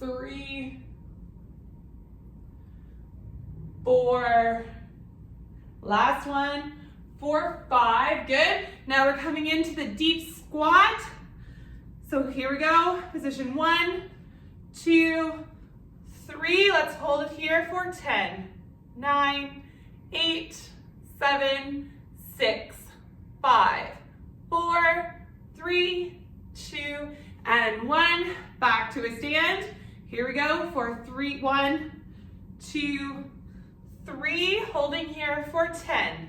3, 4, last one, 4, 5, good. Now we're coming into the deep squat. So here we go, position 1, 2, 3, let's hold it here for 10, 9, 8, 7, 6, 5, 4, 3, 2, and 1. Back to a stand. Here we go for 3, 1, 2, 3. Holding here for 10,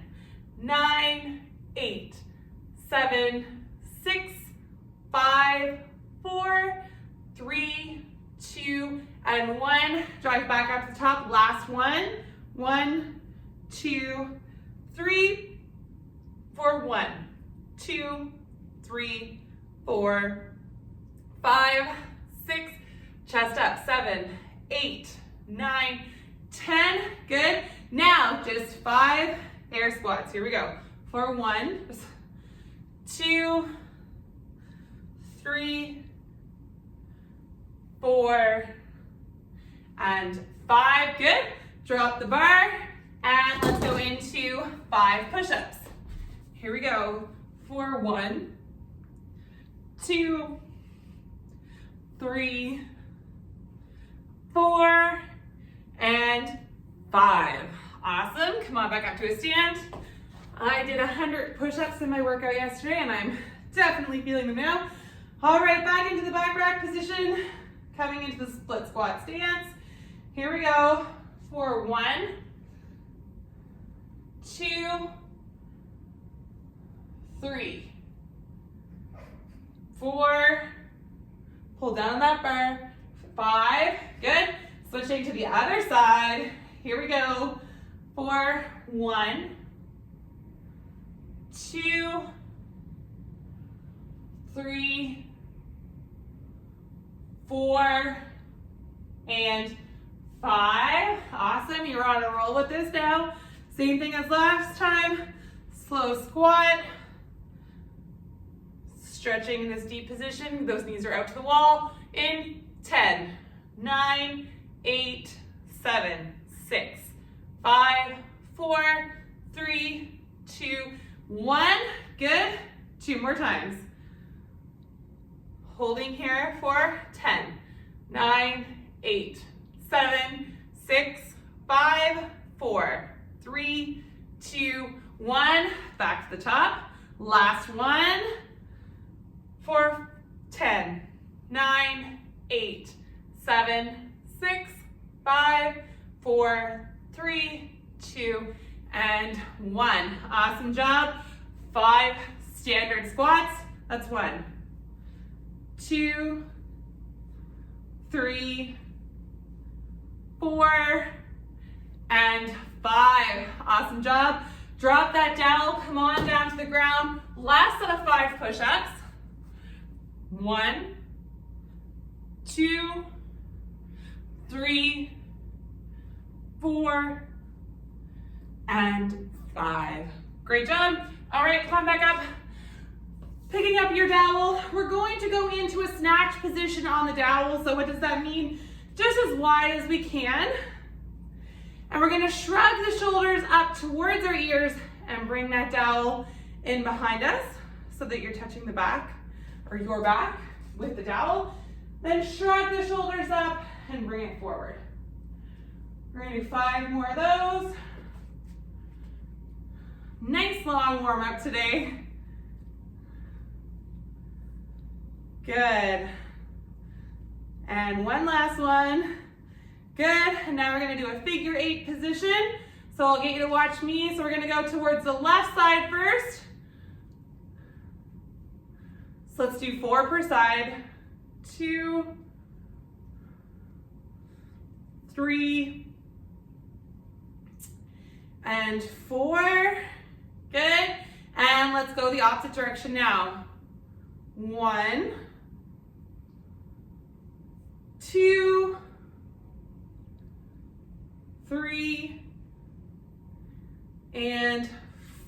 9, 8, 7, 6, 5, 4, 3, 2, and 1. Drive back up to the top. Last one. 1, 2, 3, 4, 1, 2, 3, 4, 5, 6, chest up, 7, 8, 9, 10, good. Now just 5 air squats, here we go. For 1, 2, 3, 4, and 5, good. Drop the bar, and let's go into 5 push-ups. Here we go, for 1, 2, 3, 4, and 5. Awesome, come on back up to a stand. I did 100 push-ups in my workout yesterday, and I'm definitely feeling them now. All right, back into the back rack position, coming into the split squat stance. Here we go, for 1, 2, 3, 4, pull down on that bar, 5, good. Switching to the other side, here we go, for 1, 2, 3, 4, and 5. Awesome, you're on a roll with this now. Same thing as last time, slow squat. Stretching in this deep position, those knees are out to the wall. In 10, 9, 8, 7, 6, 5, 4, 3, 2, 1. Good. 2 more times. Holding here for 10, 9, 8, 7, 6, 5, 4, 3, 2, 1. Back to the top. Last one. For 10, 9, 8, 7, 6, 5, 4, 3, 2, and 1. Awesome job. 5 standard squats. That's 1, 2, 3, 4, and 5. Awesome job. Drop that dowel. Come on down to the ground. Last set of 5 push-ups. 1, 2, 3, 4, and 5. Great job. All right, come back up. Picking up your dowel. We're going to go into a snatch position on the dowel. So what does that mean? Just as wide as we can. And we're going to shrug the shoulders up towards our ears and bring that dowel in behind us so that you're touching the back or your back with the dowel. Then shrug the shoulders up and bring it forward. We're going to do 5 more of those. Nice long warm up today. Good. And one last one. Good. And now we're going to do a figure 8 position. So I'll get you to watch me. So we're going to go towards the left side first. So let's do 4 per side. 2, 3, and 4. Good. And let's go the opposite direction now. 1, 2, 3, and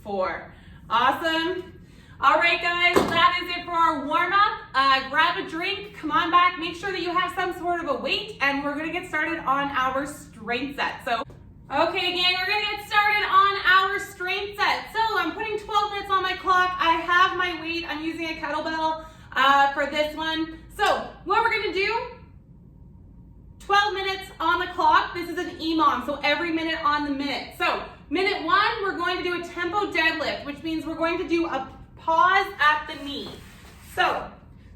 4. Awesome. All right, guys, that is it for our warm-up. Grab a drink, come on back, make sure that you have some sort of a weight, and we're gonna get started on our strength set. So, okay, gang, we're gonna get started on our strength set. So I'm putting 12 minutes on my clock. I have my weight. I'm using a kettlebell for this one. So what we're gonna do, 12 minutes on the clock. This is an EMOM, so every minute on the minute. So minute 1, we're going to do a tempo deadlift, which means we're going to do a pause at the knee. So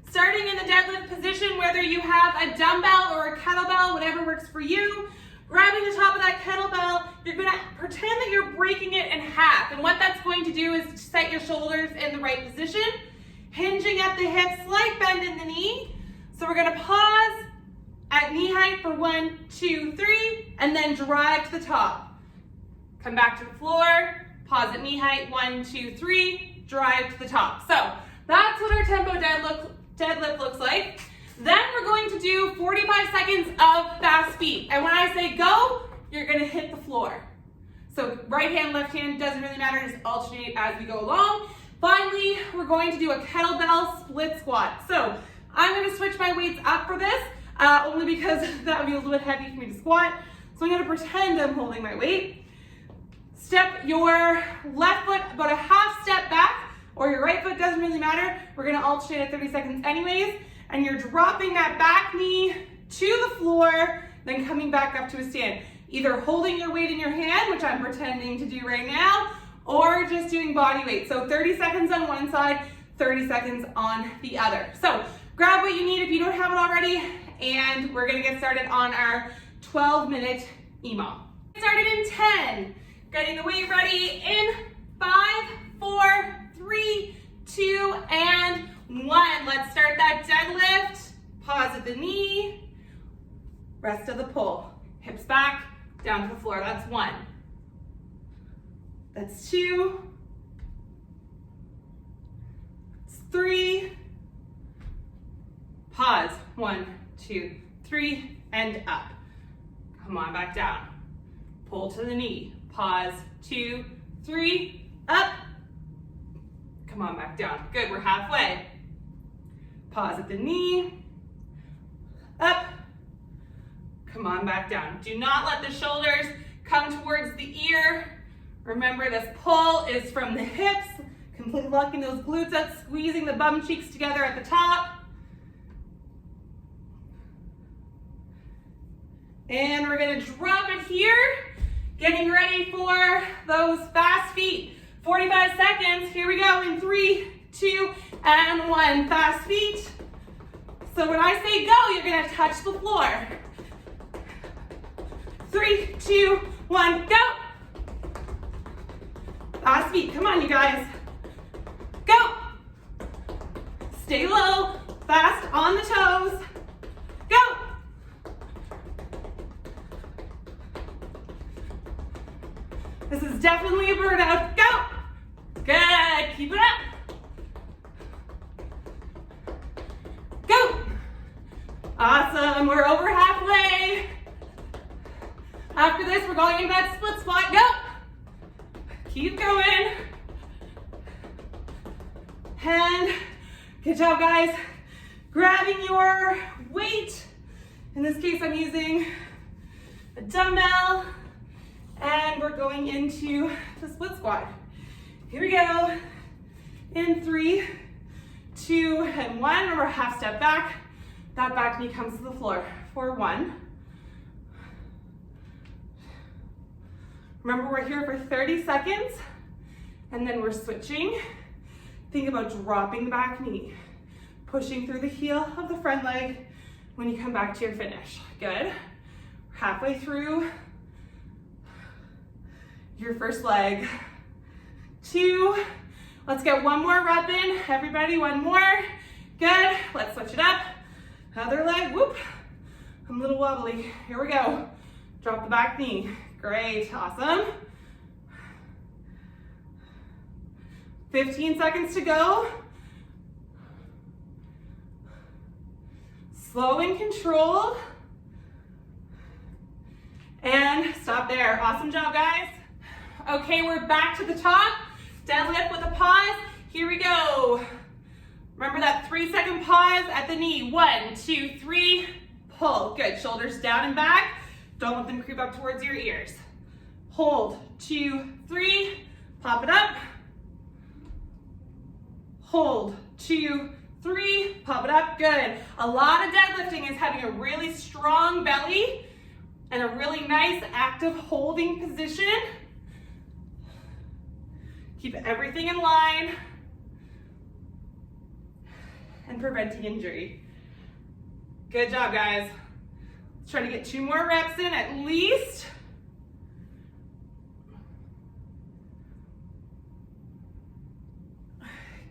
starting in the deadlift position, whether you have a dumbbell or a kettlebell, whatever works for you, grabbing the top of that kettlebell, you're gonna pretend that you're breaking it in half. And what that's going to do is set your shoulders in the right position, hinging at the hips, slight bend in the knee. So we're gonna pause at knee height for 1, 2, 3, and then drive to the top. Come back to the floor, pause at knee height, 1, 2, 3, drive to the top. So that's what our tempo deadlift looks like. Then we're going to do 45 seconds of fast feet. And when I say go, you're gonna hit the floor. So right hand, left hand, doesn't really matter, just alternate as we go along. Finally, we're going to do a kettlebell split squat. So I'm gonna switch my weights up for this, only because that would be a little bit heavy for me to squat. So I'm gonna pretend I'm holding my weight. Step your left foot about a half step back, or your right foot, doesn't really matter. We're gonna alternate at 30 seconds anyways. And you're dropping that back knee to the floor, then coming back up to a stand. Either holding your weight in your hand, which I'm pretending to do right now, or just doing body weight. So 30 seconds on one side, 30 seconds on the other. So grab what you need if you don't have it already, and we're gonna get started on our 12-minute EMOM. Get started in 10. Getting the weight ready in 5, 4, 3, 2, and 1. Let's start that deadlift. Pause at the knee. Rest of the pull. Hips back, down to the floor. That's 1. That's 2. That's 3. Pause. 1, 2, 3, and up. Come on, back down. Pull to the knee. Pause. 2, 3, up. Come on, back down. Good, we're halfway. Pause at the knee, up, come on back down. Do not let the shoulders come towards the ear. Remember, this pull is from the hips, completely locking those glutes out, squeezing the bum cheeks together at the top. And we're gonna drop it here, getting ready for those fast feet. 45 seconds, here we go in 3, 2, and 1. Fast feet. So when I say go, you're gonna touch the floor. 3, 2, 1, go. Fast feet, come on you guys. Go. Stay low, fast on the toes. Go. This is definitely a burnout. Go. Good, keep it up. Go. Awesome, we're over halfway. After this, we're going into that split squat. Go. Keep going. And good job, guys. Grabbing your weight. In this case, I'm using a dumbbell. And we're going into the split squat. Here we go. In 3, 2, and 1. Remember, half step back. That back knee comes to the floor for 1. Remember, we're here for 30 seconds, and then we're switching. Think about dropping the back knee, pushing through the heel of the front leg when you come back to your finish. Good. Halfway through your first leg. 2. Let's get one more rep in. Everybody, one more. Good. Let's switch it up. Other leg. Whoop. I'm a little wobbly. Here we go. Drop the back knee. Great. Awesome. 15 seconds to go. Slow and controlled. And stop there. Awesome job, guys. Okay, we're back to the top. Deadlift with a pause. Here we go. Remember that 3-second pause at the knee. 1, 2, 3, pull. Good, shoulders down and back. Don't let them creep up towards your ears. Hold, 2, 3, pop it up. Hold, 2, 3, pop it up, good. A lot of deadlifting is having a really strong belly and a really nice active holding position. Keep everything in line and preventing injury. Good job, guys. Let's try to get 2 more reps in at least.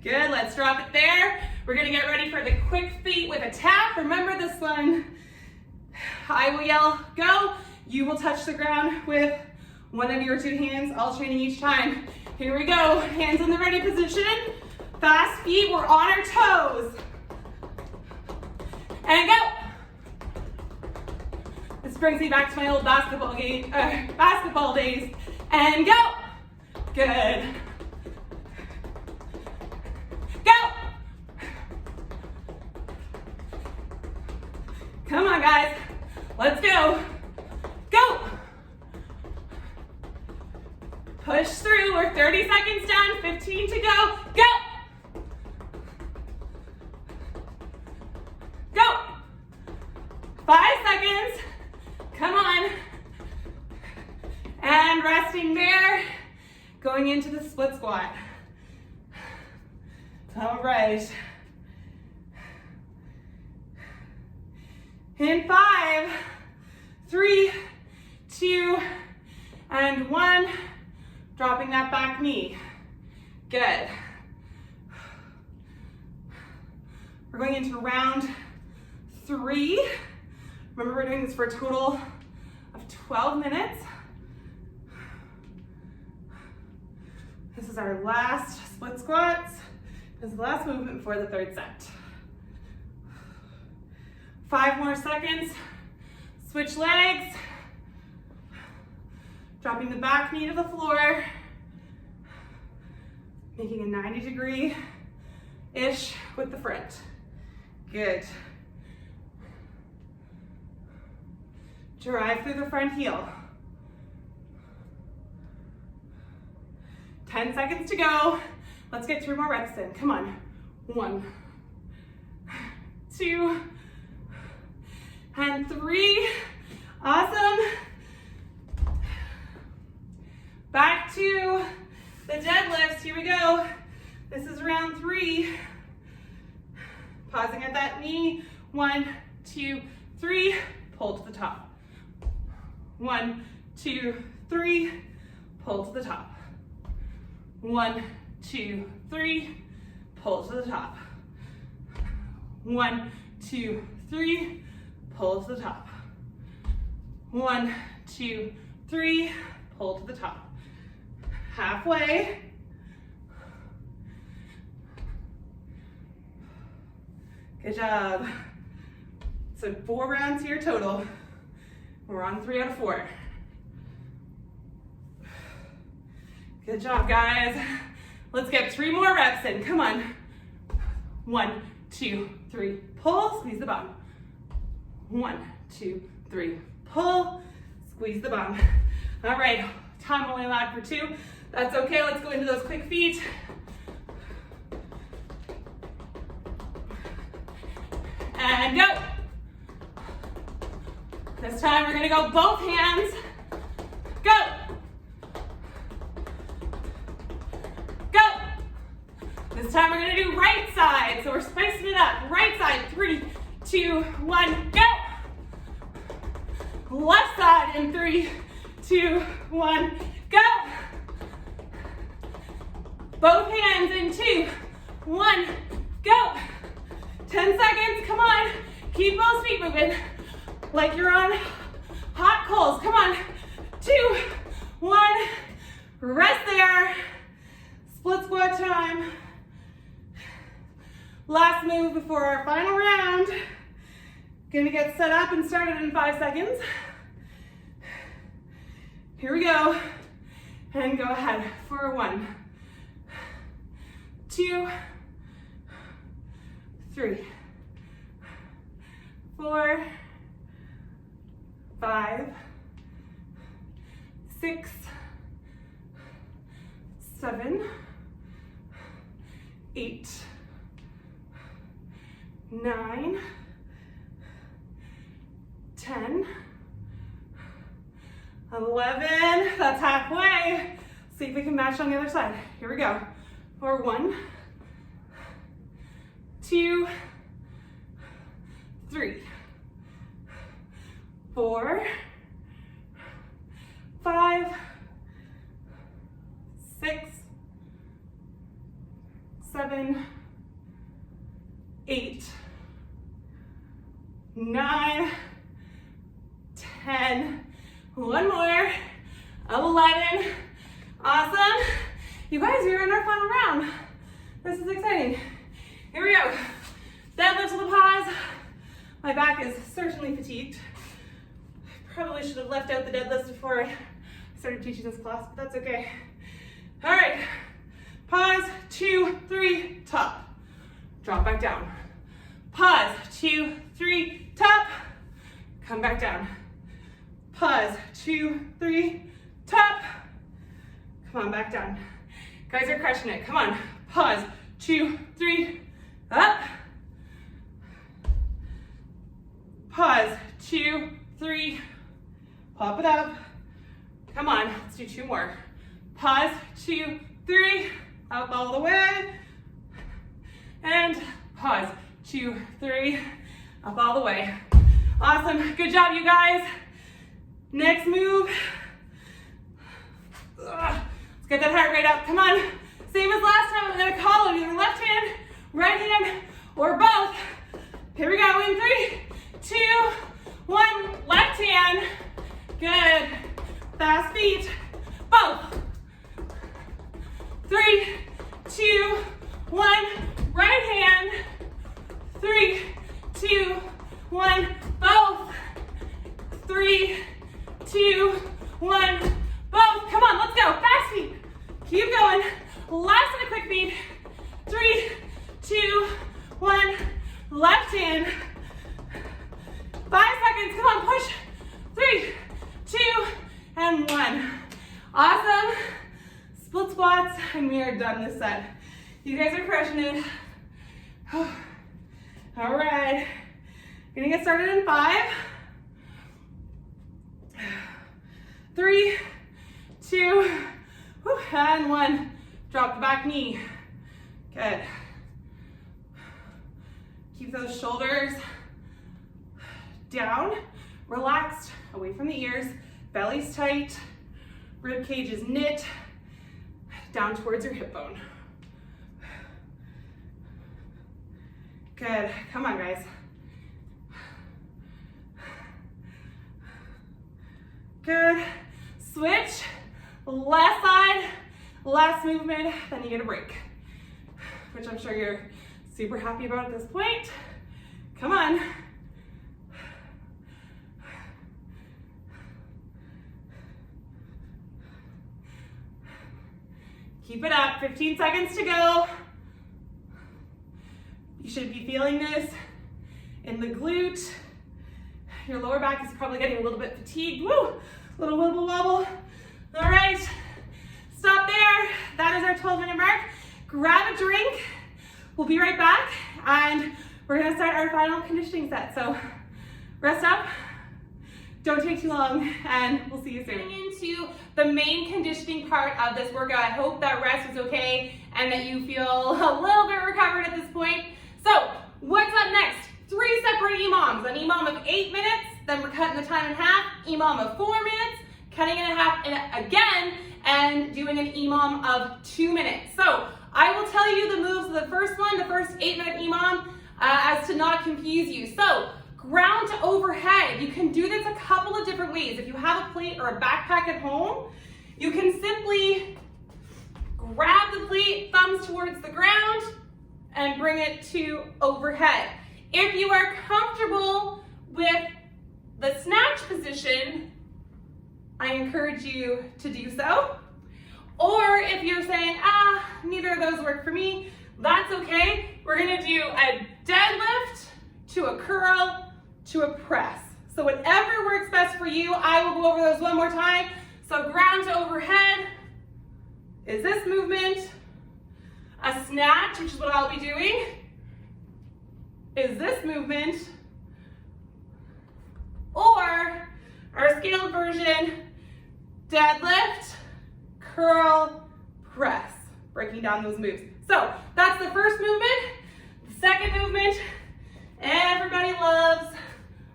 Good, let's drop it there. We're gonna get ready for the quick feet with a tap. Remember this one. I will yell, go. You will touch the ground with one of your 2 hands, alternating each time. Here we go, hands in the ready position. Fast feet, we're on our toes. And go. This brings me back to my old basketball days. And go. Good. Go. Come on, guys. Let's go. Go. Push through. We're 30 seconds done. 15 to go. Go. Go. 5 seconds. Come on. And resting there. Going into the split squat. All right. In 5, 3, 2, and 1. Dropping that back knee. Good. We're going into round 3. Remember, we're doing this for a total of 12 minutes. This is our last split squats. This is the last movement before the 3rd set. 5 more seconds. Switch legs. Dropping the back knee to the floor. Making a 90-degree-ish with the front. Good. Drive through the front heel. 10 seconds to go. Let's get 3 more reps in. Come on. 1, 2, and 3. Awesome. Back to the deadlifts. Here we go. This is round 3. Pausing at that knee. 1, 2, 3. Pull to the top. 1, 2, 3. Pull to the top. 1, 2, 3. Pull to the top. 1, 2, 3. Pull to the top. 1, 2, 3. Pull to the top. Halfway. Good job. So 4 rounds here total. We're on 3 out of 4. Good job, guys. Let's get 3 more reps in. Come on. 1, 2, 3. Pull, squeeze the bottom. 1, 2, 3. Pull, squeeze the bottom. All right, time only allowed for 2. That's okay, let's go into those quick feet. And go. This time we're gonna go both hands. Go. Go. This time we're gonna do right side, so we're spicing it up. Right side, 3, 2, 1, go. Left side in 3, 2, 1, go. Both hands in 2, 1, go. 10 seconds, come on. Keep those feet moving like you're on hot coals. Come on, 2, 1, rest there. Split squat time. Last move before our final round. Gonna get set up and started in 5 seconds. Here we go. And go ahead for 1, 2, 3, 4, 5, 6, 7, 8, 9, 10, 11, that's halfway. See if we can match on the other side. Here we go. For 1, 2, 3, 4, 5, 6, 7, 8, 9, 10, one more, 11, awesome. You guys, we're in our final round. This is exciting. Here we go. Deadlift to the pause. My back is certainly fatigued. Probably should have left out the deadlifts before I started teaching this class, but that's okay. All right, pause, 2, 3, top. Drop back down. Pause, 2, 3, top. Come back down. Pause, 2, 3, top. Come on, back down. Guys are crushing it, come on. Pause, 2, 3, up. Pause, 2, 3, pop it up. Come on, let's do 2 more. Pause, 2, 3, up all the way. And pause, 2, 3, up all the way. Awesome, good job you guys. Next move. Let's get that heart rate up, come on. Same as last time, I'm gonna call it either left hand, right hand, or both. Here we go, in 3, 2, 1, left hand. Good, fast feet, both. 3, 2, 1, right hand. 3, 2, 1, both. 3, 2, 1, both. Come on, let's go, fast feet. Keep going, last and a quick beat. 3, 2, 1, left hand. 5 seconds, come on, push. 3, 2, and 1. Awesome. Split squats, and we are done this set. You guys are crushing it. All right, gonna get started in 5, 3, 2, and 1. Drop the back knee. Good. Keep those shoulders down, relaxed, away from the ears, belly's tight, rib cage is knit, down towards your hip bone. Good, come on guys. Good, switch, left side, last movement, then you get a break, which I'm sure you're super happy about at this point. Come on. Keep it up, 15 seconds to go. You should be feeling this in the glute. Your lower back is probably getting a little bit fatigued. Woo! Little wibble wobble. All right, stop there. That is our 12-minute mark. Grab a drink. We'll be right back, and we're gonna start our final conditioning set. So rest up, don't take too long, and we'll see you soon. Getting into the main conditioning part of this workout. I hope that rest was okay and that you feel a little bit recovered at this point. So what's up next? 3 separate EMOMs. An EMOM of 8 minutes, then we're cutting the time in half. EMOM of 4 minutes, cutting it in half again, and doing an EMOM of 2 minutes. So I will tell you the moves of the first one, the first 8-minute EMOM, as to not confuse you. So ground to overhead. You can do this a couple of different ways. If you have a plate or a backpack at home, you can simply grab the plate, thumbs towards the ground, and bring it to overhead. If you are comfortable with the snatch position, I encourage you to do so. Or if you're saying, neither of those work for me, That's okay. We're gonna do a deadlift to a curl to a press. So whatever works best for you, I will go over those one more time. So ground to overhead is this movement. A snatch, which is what I'll be doing, is this movement. Or our scaled version, deadlift, curl, press, breaking down those moves. So that's the first movement. The second movement, everybody loves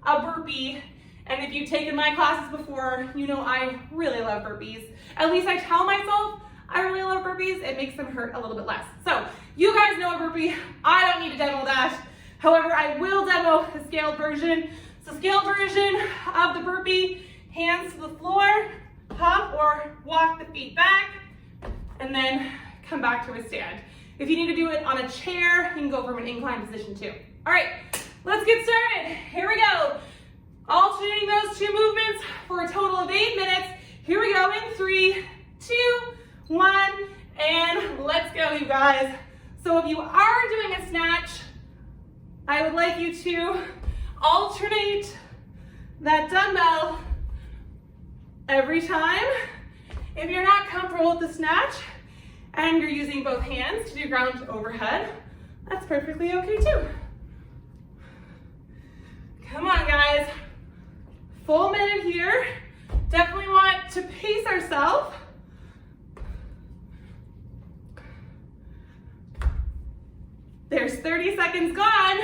a burpee. And if you've taken my classes before, you know I really love burpees. At least I tell myself I really love burpees. It makes them hurt a little bit less. So you guys know a burpee. I don't need to demo that. However, I will demo the scaled version. So scaled version of the burpee, hands to the floor, hop or walk the feet back, and then come back to a stand. If you need to do it on a chair, you can go from an inclined position too. All right, let's get started. Here we go. Alternating those two movements for a total of 8 minutes. Here we go in 3, 2, 1, and let's go, you guys. So if you are doing a snatch, I would like you to alternate that dumbbell every time. If you're not comfortable with the snatch and you're using both hands to do ground to overhead, that's perfectly okay too. Come on, guys. Full minute here. Definitely want to pace ourselves. There's 30 seconds gone,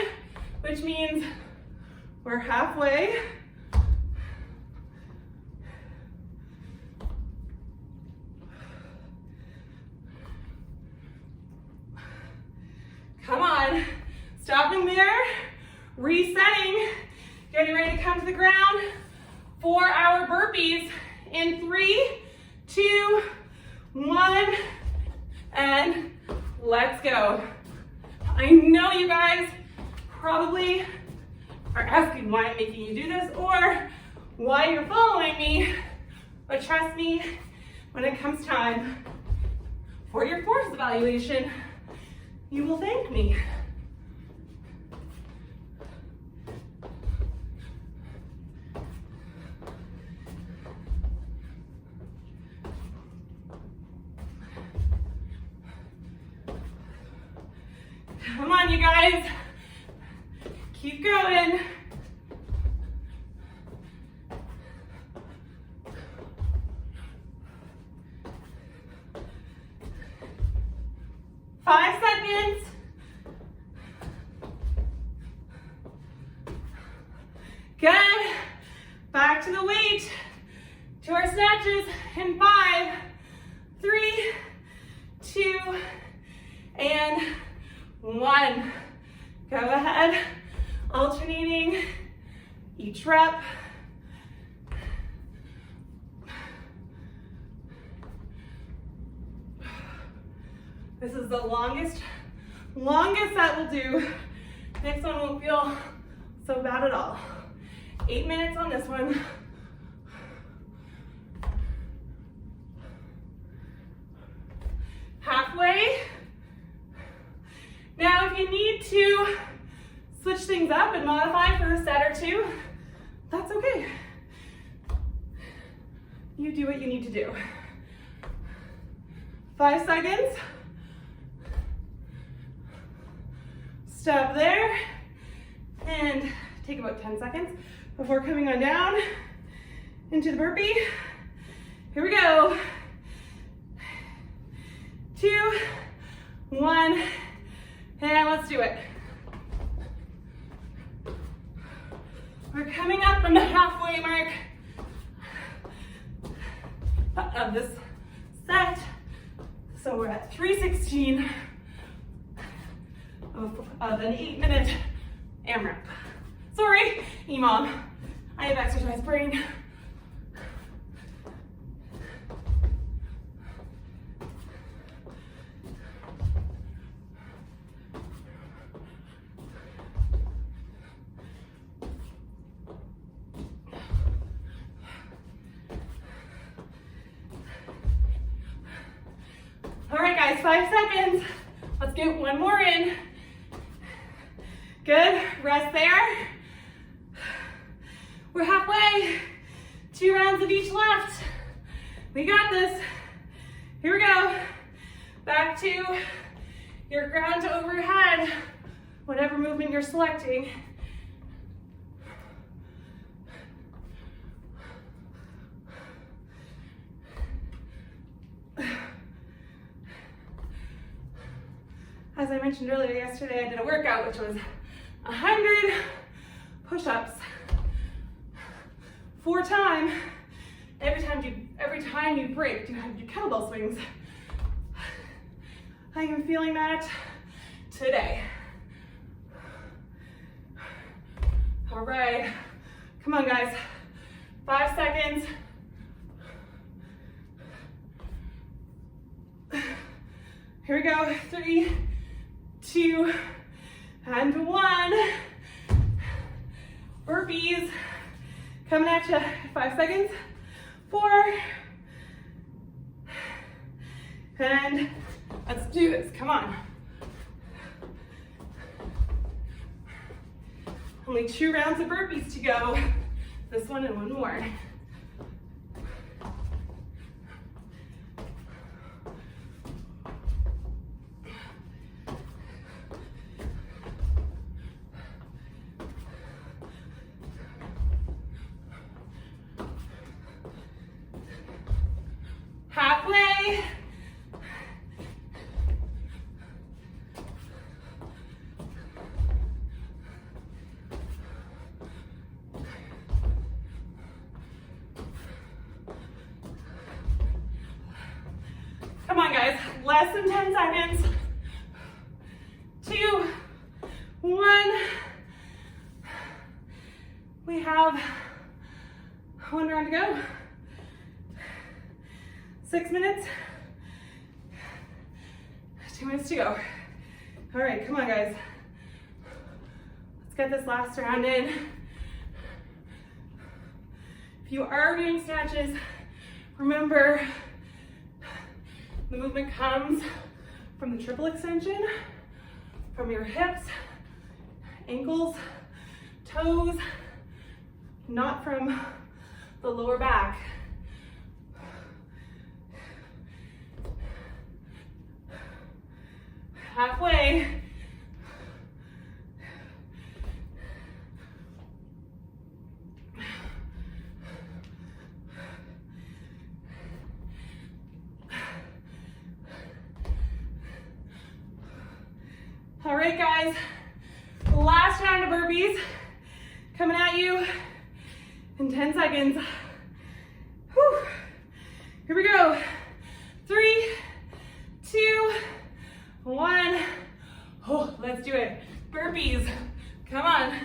which means we're halfway. Come on, stopping there, resetting, getting ready to come to the ground for our burpees in 3, 2, 1, and let's go. I know you guys probably are asking why I'm making you do this or why you're following me, but trust me, when it comes time for your force evaluation, you will thank me. Come on, you guys. Keep going. Five seconds. Good. Back to the weight. To our snatches in 5, 3, 2, and 1. Go ahead, alternating each rep. This is the longest that we'll do. Next one won't feel so bad at all. 8 minutes on this one. Halfway. Now, if you need to switch things up and modify for a set or two, that's okay. You do what you need to do. 5 seconds. Stop there and take about 10 seconds before coming on down into the burpee. Here we go. 2, 1, and let's do it. We're coming up from the halfway mark of this set. So we're at 3:16 of an 8-minute AMRAP. Sorry, EMOM, I have exercise brain. All right, guys, 5 seconds. Let's get one more in. Good, rest there. We're halfway, 2 rounds of each left. We got this. Here we go. Back to your ground to overhead, whatever movement you're selecting. As I mentioned earlier, yesterday I did a workout which was 100 push-ups, 4 times. Every time you break, you have your kettlebell swings. I am feeling that today. All right, come on guys, 5 seconds. Here we go, 3, 2, and 1. Burpees, coming at you, 5 seconds, 4, and let's do this, come on. Only 2 rounds of burpees to go. This one and one more. Halfway. Come on guys, less than 10 seconds. 2, 1. We have 1 round to go. 6 minutes. 2 minutes to go. All right, come on guys. Let's get this last round in. If you are doing snatches, remember the movement comes from the triple extension, from your hips, ankles, toes, not from the lower back. Halfway. All right, guys, last round of burpees coming at you in 10 seconds. Whew. Here we go. 3, 2, 1. Oh, let's do it. Burpees. Come on.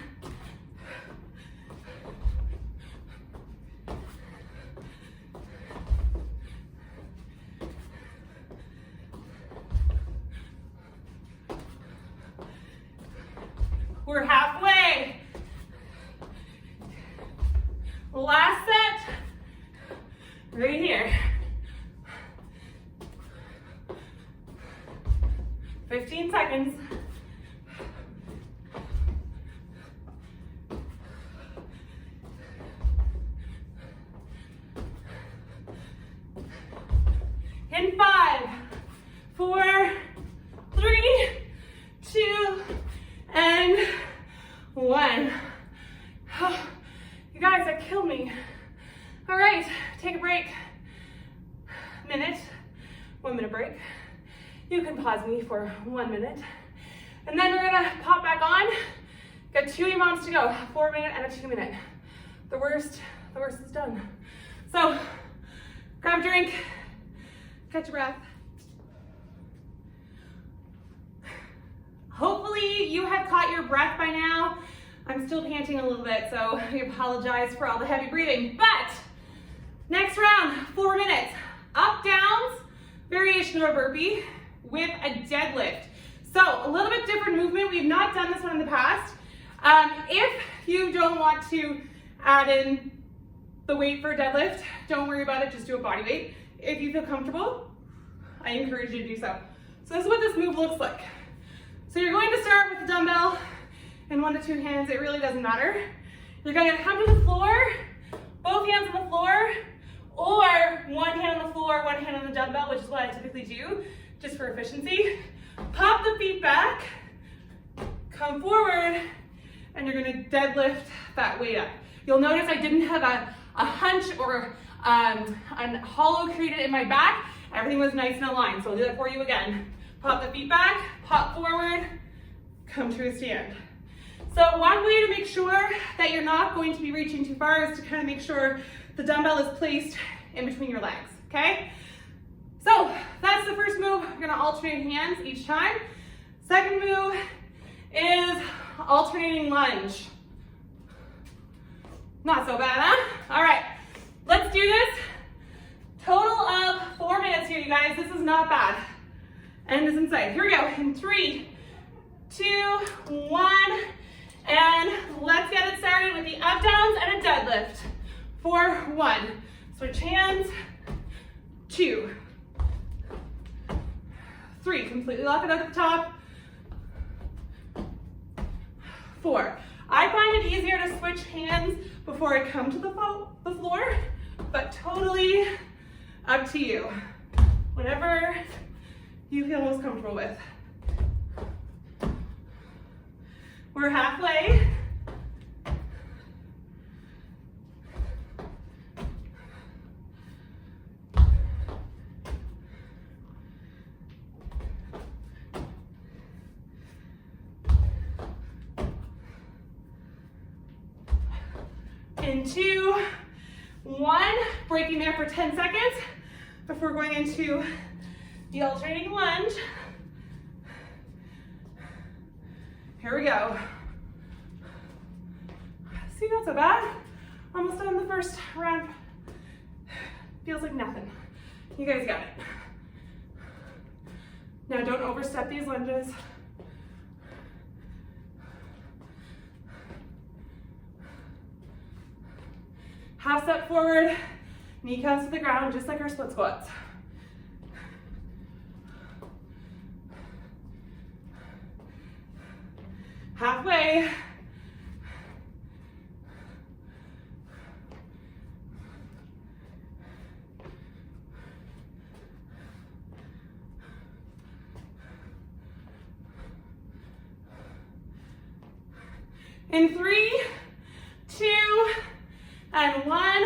We're halfway. Last set. Right here. 15 seconds. In 5, 4, 3, 2, and 1. You guys, that killed me. All right, take a break. Minute, 1 minute break. You can pause me for 1 minute. And then we're gonna pop back on. Got 2 EMOMs to go, a 4-minute and a 2-minute. The worst is done. So, grab a drink, catch your breath. Hopefully you have caught your breath by now. I'm still panting a little bit, so I apologize for all the heavy breathing. But next round, 4 minutes. Up, downs, variation of a burpee with a deadlift. So a little bit different movement. We've not done this one in the past. If you don't want to add in the weight for a deadlift, don't worry about it, just do a body weight. If you feel comfortable, I encourage you to do so. So this is what this move looks like. So you're going to start with the dumbbell in 1 to 2 hands. It really doesn't matter. You're going to come to the floor, both hands on the floor, or one hand on the floor, one hand on the dumbbell, which is what I typically do, just for efficiency. Pop the feet back, come forward, and you're gonna deadlift that weight up. You'll notice I didn't have a hunch or a hollow created in my back. Everything was nice and aligned, so I'll do that for you again. Pop the feet back, pop forward, come to a stand. So one way to make sure that you're not going to be reaching too far is to kind of make sure the dumbbell is placed in between your legs, okay? So that's the first move. We're gonna alternate hands each time. Second move is alternating lunge. Not so bad, huh? All right, let's do this. Total of 4 minutes here, you guys. This is not bad. End is in sight. Here we go. In 3, 2, 1, and let's get it started with the up downs and a deadlift. 4, 1. Switch hands. 2, 3. Completely lock it up at the top. 4. I find it easier to switch hands before I come to the floor, but totally up to you. Whatever you feel most comfortable with. We're halfway. In 2, 1, breaking there for 10 seconds before going into the alternating lunge. Here we go. See, not so bad. Almost done the first round. Feels like nothing. You guys got it. Now don't overstep these lunges. Half step forward, knee comes to the ground, just like our split squats. Halfway. In 3, 2, and 1.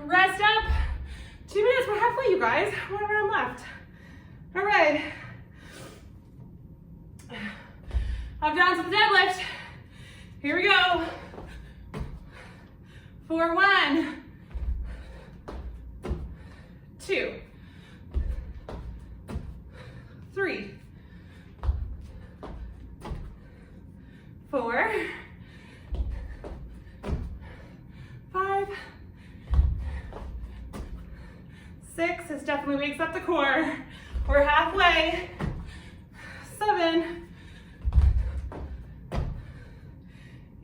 Rest up. 2 minutes, we're halfway, you guys. 1 round left. All right. Up down to the deadlift. Here we go. 4, 1, 2, 3, 4, 5, 6. This definitely wakes up the core. We're halfway. 7,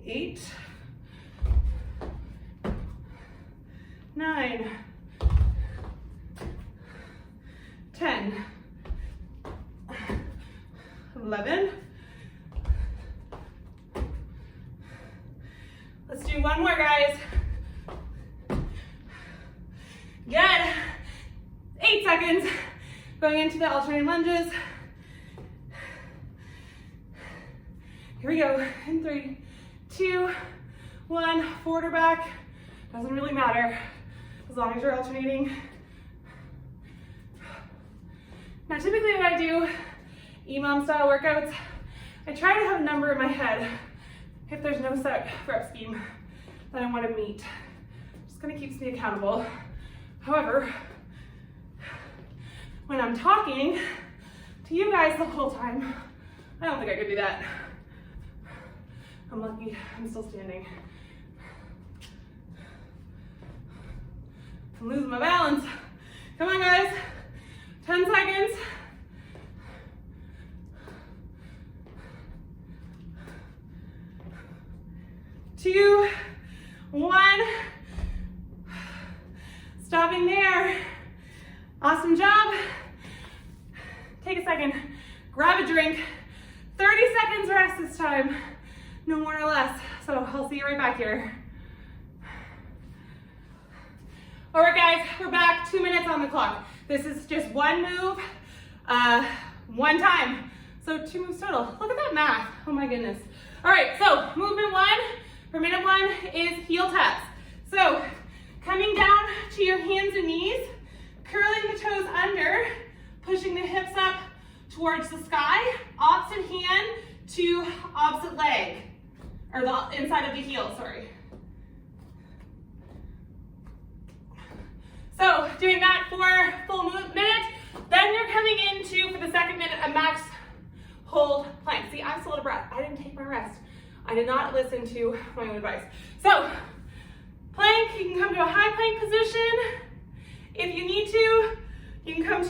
8, 9, 10, 11. Let's do one more, guys. Good. 8 seconds. Going into the alternating lunges. Here we go. In 3, 2, 1. Forward or back. Doesn't really matter as long as you're alternating. Now, typically what I do, EMOM style workouts, I try to have a number in my head if there's no set rep scheme that I want to meet. Just kind of keeps me accountable. However, when I'm talking to you guys the whole time, I don't think I could do that. I'm lucky I'm still standing. I'm losing my balance. Come on, guys. 10 seconds. 2, 1. Stopping there. Awesome job. Take a second grab a drink. 30 seconds rest this time, no more or less. So I'll see you right back here. All right, guys, we're back. 2 minutes on the clock. This is just one move, one time. So 2 moves total. Look at that math. Oh my goodness. All right, so movement 1 for minute 1 is heel taps. So coming down to your hands and knees, curling the toes under, pushing the hips up towards the sky, opposite hand to opposite leg, or the inside of the heel, sorry. So doing that for full minute, then you're coming into, for the second minute, a max hold plank. See, I'm still out of breath. I didn't take my rest. I did not listen to my own advice. So plank, you can come to a high plank position. If you need to, you can come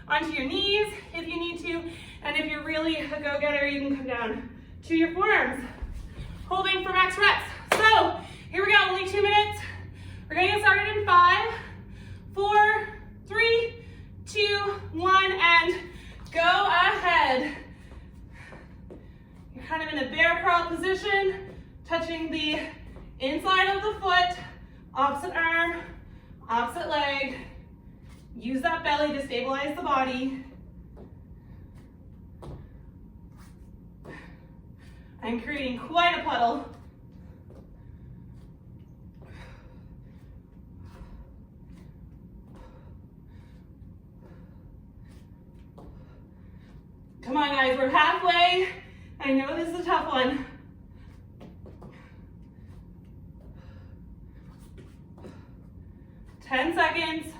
onto your knees if you need to. And if you're really a go-getter, you can come down to your forearms. Holding for max reps. So here we go, only 2 minutes. We're gonna get started in 5, 4, 3, 2, 1, and go ahead. You're kind of in a bear crawl position, touching the inside of the foot, opposite arm, opposite leg. Use that belly to stabilize the body. I'm creating quite a puddle. Come on, guys, we're halfway. I know this is a tough one. Ten seconds.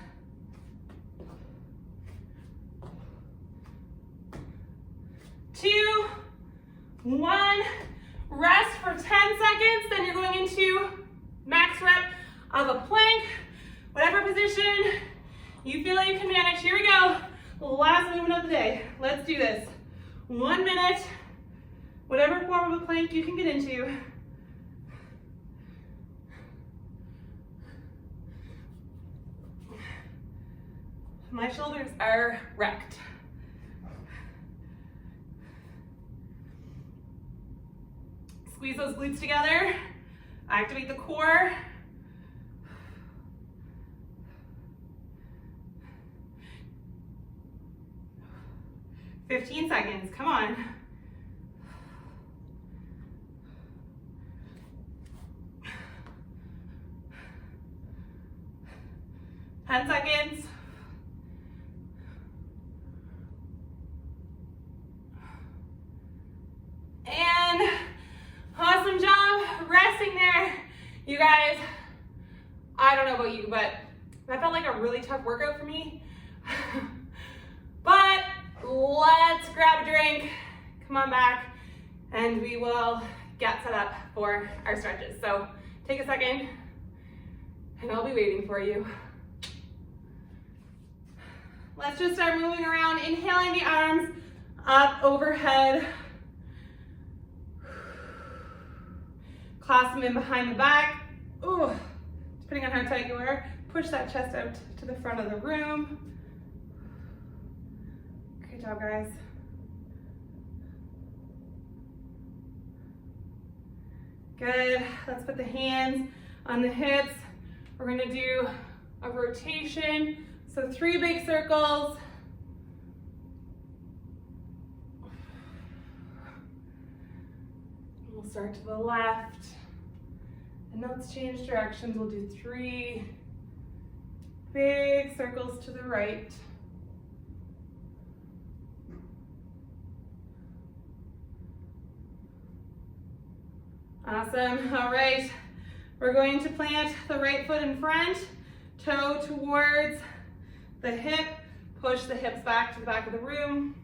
2, 1, rest for 10 seconds, then you're going into max rep of a plank, whatever position you feel like you can manage. Here we go, last movement of the day. Let's do this. 1 minute, whatever form of a plank you can get into. My shoulders are wrecked. Squeeze those glutes together, activate the core. "15 seconds, come on. "10 seconds. And awesome job resting there. You guys, I don't know about you, but that felt like a really tough workout for me. But let's grab a drink, come on back, and we will get set up for our stretches. So take a second, and I'll be waiting for you. Let's just start moving around, inhaling the arms up overhead. Clasp them in behind the back. Ooh, depending on how tight you are, push that chest out to the front of the room. Great job, guys. Good, let's put the hands on the hips. We're gonna do a rotation. So 3 big circles. We'll start to the left. And let's change directions. We'll do 3 big circles to the right. Awesome, all right. We're going to plant the right foot in front, toe towards the hip, push the hips back to the back of the room.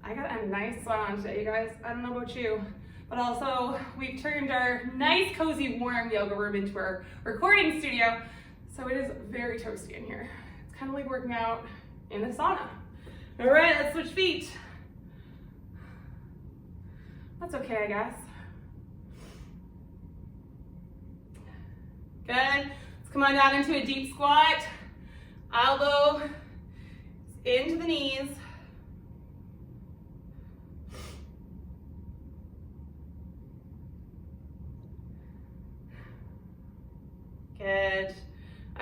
I got a nice sun on today, you guys. I don't know about you, but also we've turned our nice, cozy, warm yoga room into our recording studio, so it is very toasty in here. It's kind of like working out in a sauna. All right, let's switch feet. That's okay, I guess. Good. Let's come on down into a deep squat. Elbow into the knees.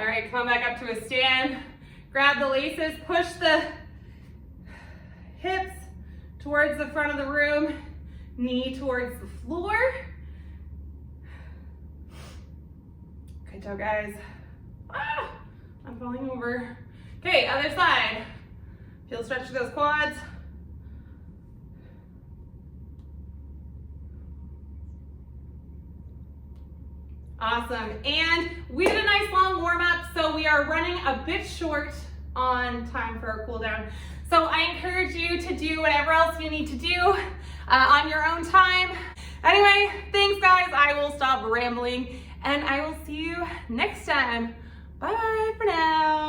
All right, come on back up to a stand. Grab the laces, push the hips towards the front of the room, knee towards the floor. Good job, guys. Ah, I'm falling over. Okay, other side. Feel stretch to those quads. Awesome, and we did a nice long warm up, so we are running a bit short on time for our cool down. So I encourage you to do whatever else you need to do on your own time. Anyway, thanks guys, I will stop rambling and I will see you next time. Bye for now.